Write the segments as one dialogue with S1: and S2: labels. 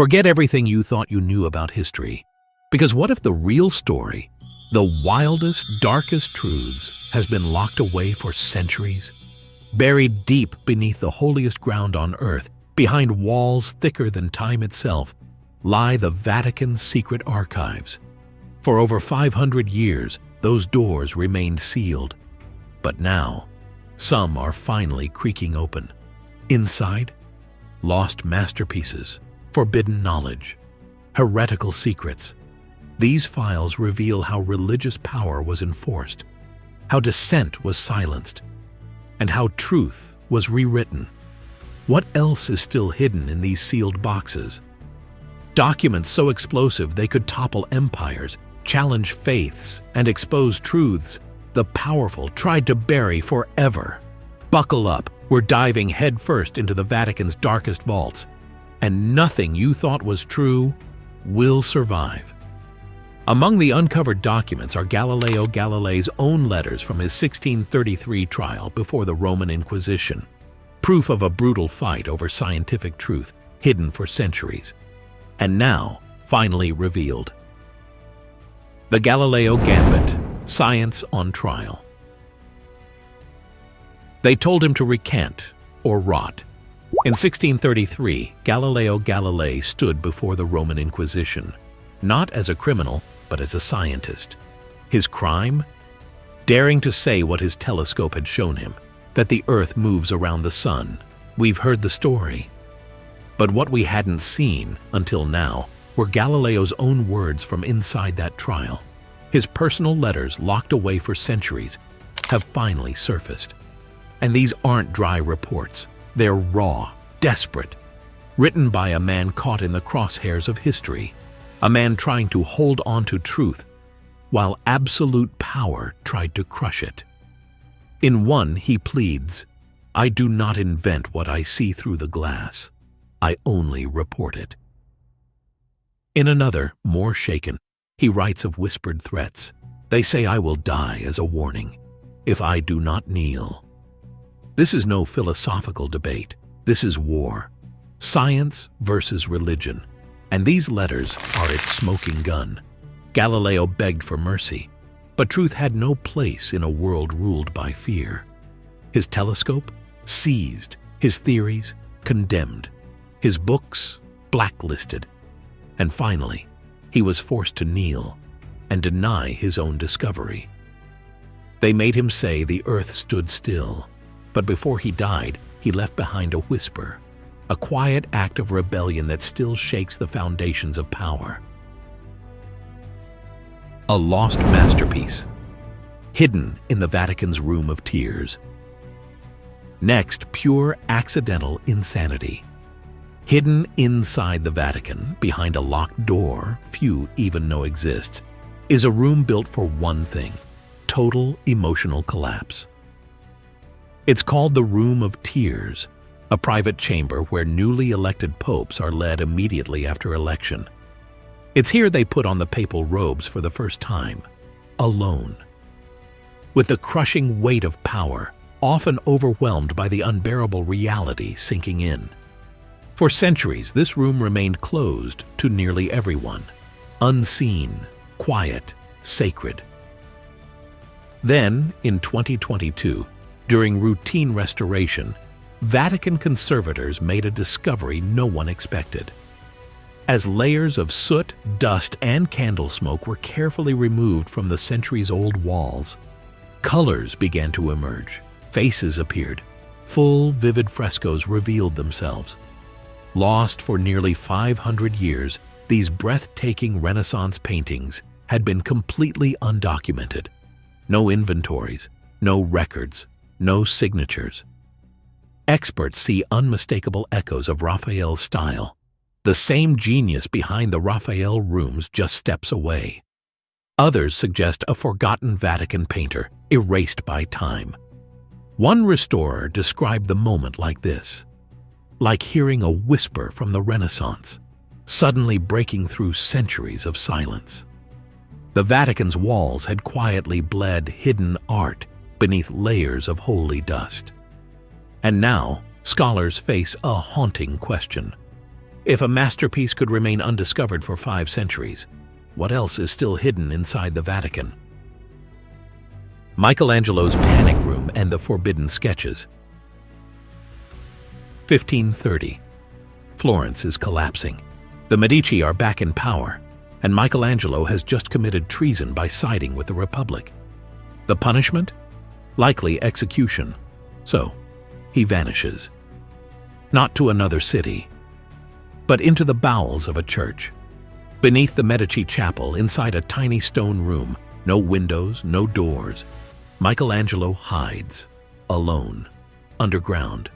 S1: Forget everything you thought you knew about history. Because what if the real story, the wildest, darkest truths, has been locked away for centuries? Buried deep beneath the holiest ground on earth, behind walls thicker than time itself, lie the Vatican Secret Archives. For over 500 years, those doors remained sealed. But now, some are finally creaking open. Inside, lost masterpieces, forbidden knowledge, heretical secrets. These files reveal how religious power was enforced, how dissent was silenced, and how truth was rewritten. What else is still hidden in these sealed boxes? Documents so explosive they could topple empires, challenge faiths, and expose truths the powerful tried to bury forever. Buckle up, we're diving headfirst into the Vatican's darkest vaults, and nothing you thought was true will survive. Among the uncovered documents are Galileo Galilei's own letters from his 1633 trial before the Roman Inquisition, proof of a brutal fight over scientific truth hidden for centuries, and now finally revealed. The Galileo Gambit, Science on Trial. They told him to recant or rot. In 1633, Galileo Galilei stood before the Roman Inquisition, not as a criminal, but as a scientist. His crime? Daring to say what his telescope had shown him, that the Earth moves around the sun. We've heard the story. But what we hadn't seen until now were Galileo's own words from inside that trial. His personal letters, locked away for centuries, have finally surfaced. And these aren't dry reports. They're raw, desperate, written by a man caught in the crosshairs of history, a man trying to hold on to truth while absolute power tried to crush it. In one, he pleads, "I do not invent what I see through the glass. I only report it." In another, more shaken, he writes of whispered threats. "They say I will die as a warning, if I do not kneel." This is no philosophical debate. This is war. Science versus religion. And these letters are its smoking gun. Galileo begged for mercy, but truth had no place in a world ruled by fear. His telescope? Seized. His theories? Condemned. His books? Blacklisted. And finally, he was forced to kneel and deny his own discovery. They made him say the earth stood still, but before he died, he left behind a whisper, a quiet act of rebellion that still shakes the foundations of power. A lost masterpiece, hidden in the Vatican's Room of Tears. Next, pure accidental insanity. Hidden inside the Vatican, behind a locked door few even know exists, is a room built for one thing: total emotional collapse. It's called the Room of Tears, a private chamber where newly elected popes are led immediately after election. It's here they put on the papal robes for the first time, alone. With the crushing weight of power, often overwhelmed by the unbearable reality sinking in. For centuries, this room remained closed to nearly everyone, unseen, quiet, sacred. Then, in 2022, during routine restoration, Vatican conservators made a discovery no one expected. As layers of soot, dust, and candle smoke were carefully removed from the centuries-old walls, colors began to emerge, faces appeared, full, vivid frescoes revealed themselves. Lost for nearly 500 years, these breathtaking Renaissance paintings had been completely undocumented. No inventories, no records, no signatures. Experts see unmistakable echoes of Raphael's style, the same genius behind the Raphael rooms just steps away. Others suggest a forgotten Vatican painter, erased by time. One restorer described the moment like this: like hearing a whisper from the Renaissance, suddenly breaking through centuries of silence. The Vatican's walls had quietly bled hidden art beneath layers of holy dust. And now, scholars face a haunting question. If a masterpiece could remain undiscovered for 5 centuries, what else is still hidden inside the Vatican? Michelangelo's Panic Room and the Forbidden Sketches. 1530. Florence is collapsing. The Medici are back in power, and Michelangelo has just committed treason by siding with the Republic. The punishment? Likely execution. So, he vanishes. Not to another city, but into the bowels of a church. Beneath the Medici chapel, inside a tiny stone room, no windows, no doors, Michelangelo hides, alone, underground.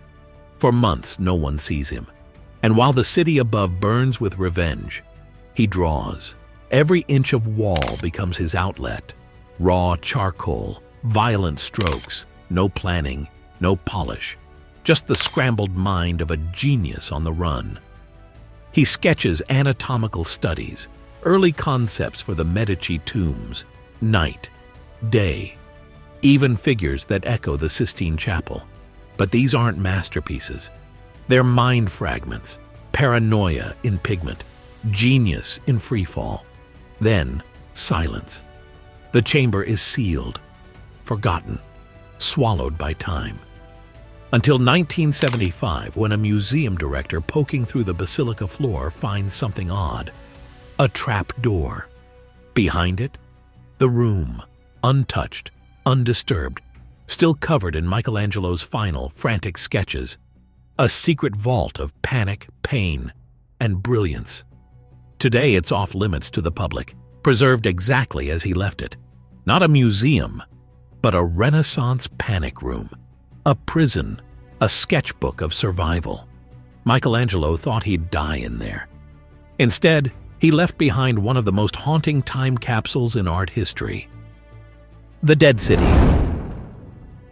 S1: For months, no one sees him. And while the city above burns with revenge, he draws. Every inch of wall becomes his outlet. Raw charcoal, violent strokes, no planning, no polish. Just the scrambled mind of a genius on the run. He sketches anatomical studies, early concepts for the Medici tombs, night, day, even figures that echo the Sistine Chapel. But these aren't masterpieces. They're mind fragments, paranoia in pigment, genius in freefall. Then, silence. The chamber is sealed, forgotten, swallowed by time. Until 1975, when a museum director poking through the basilica floor finds something odd. A trap door. Behind it, the room, untouched, undisturbed, still covered in Michelangelo's final, frantic sketches. A secret vault of panic, pain, and brilliance. Today it's off limits to the public, preserved exactly as he left it. Not a museum, but a Renaissance panic room. A prison, a sketchbook of survival. Michelangelo thought he'd die in there. Instead, he left behind one of the most haunting time capsules in art history. The Dead City.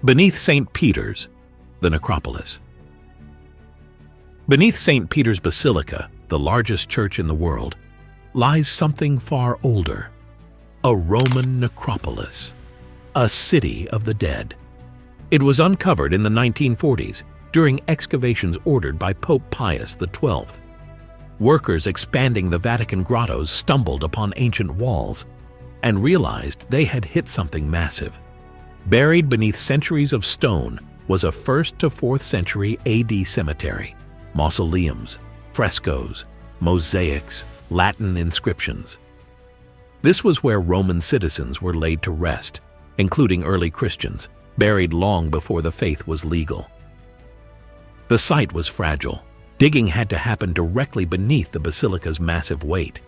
S1: Beneath St. Peter's, the necropolis. Beneath St. Peter's Basilica, the largest church in the world, lies something far older. A Roman necropolis. A city of the dead. It was uncovered in the 1940s during excavations ordered by Pope Pius XII. Workers expanding the Vatican grottos stumbled upon ancient walls and realized they had hit something massive. Buried beneath centuries of stone was a 1st to 4th century AD cemetery. Mausoleums, frescoes, mosaics, Latin inscriptions. This was where Roman citizens were laid to rest, including early Christians, buried long before the faith was legal. The site was fragile. Digging had to happen directly beneath the basilica's massive weight.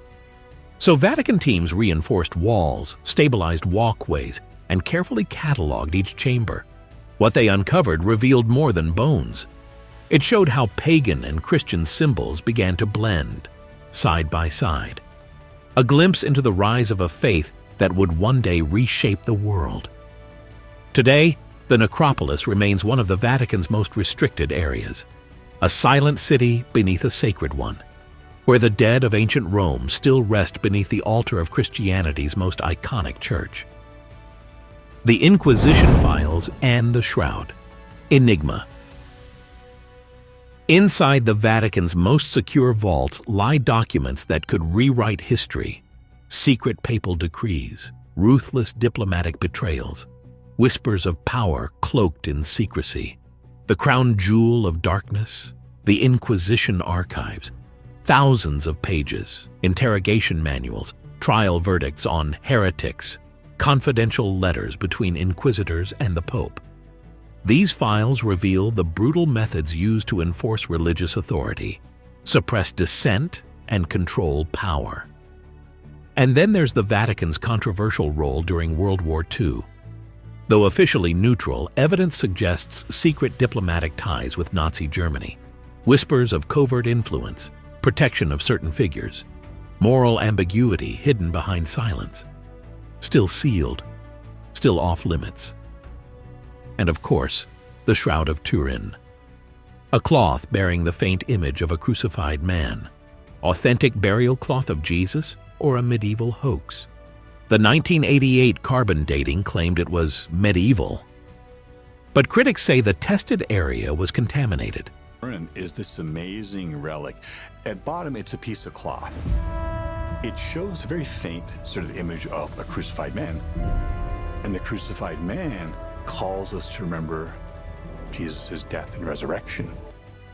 S1: So Vatican teams reinforced walls, stabilized walkways, and carefully cataloged each chamber. What they uncovered revealed more than bones. It showed how pagan and Christian symbols began to blend, side by side. A glimpse into the rise of a faith that would one day reshape the world. Today, the necropolis remains one of the Vatican's most restricted areas. A silent city beneath a sacred one, where the dead of ancient Rome still rest beneath the altar of Christianity's most iconic church. The Inquisition Files and the Shroud. Enigma. Inside the Vatican's most secure vaults lie documents that could rewrite history. Secret papal decrees, ruthless diplomatic betrayals, whispers of power cloaked in secrecy. The crown jewel of darkness, the Inquisition Archives. Thousands of pages, interrogation manuals, trial verdicts on heretics, confidential letters between inquisitors and the Pope. These files reveal the brutal methods used to enforce religious authority, suppress dissent, and control power. And then there's the Vatican's controversial role during World War II. Though officially neutral, evidence suggests secret diplomatic ties with Nazi Germany, whispers of covert influence, protection of certain figures, moral ambiguity hidden behind silence, still sealed, still off limits. And of course, the Shroud of Turin, a cloth bearing the faint image of a crucified man, authentic burial cloth of Jesus or a medieval hoax. The 1988 carbon dating claimed it was medieval, but critics say the tested area was contaminated.
S2: Is this amazing relic, At bottom, it's a piece of cloth. It shows a very faint sort of image of a crucified man. And the crucified man calls us to remember Jesus' death and resurrection.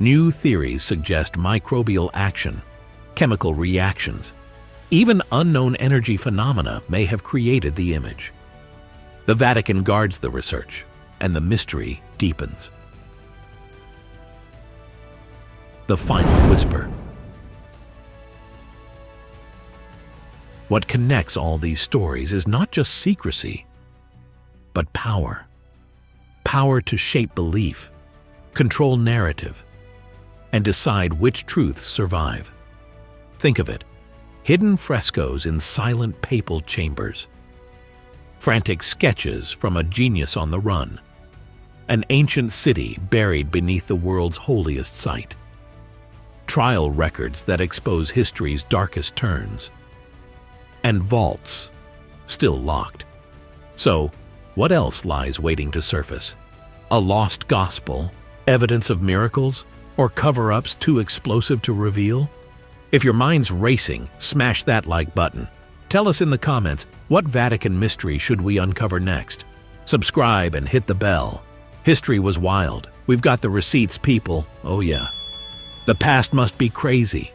S1: New theories suggest microbial action, chemical reactions, even unknown energy phenomena may have created the image. The Vatican guards the research, and the mystery deepens. The final whisper. What connects all these stories is not just secrecy, but power. Power to shape belief, control narrative, and decide which truths survive. Think of it: hidden frescoes in silent papal chambers, frantic sketches from a genius on the run, an ancient city buried beneath the world's holiest site, trial records that expose history's darkest turns, and vaults still locked. So, what else lies waiting to surface? A lost gospel, evidence of miracles, or cover-ups too explosive to reveal? If your mind's racing, smash that like button. Tell us in the comments, what Vatican mystery should we uncover next? Subscribe and hit the bell. History was wild. We've got the receipts, people. Oh yeah. The past must be crazy.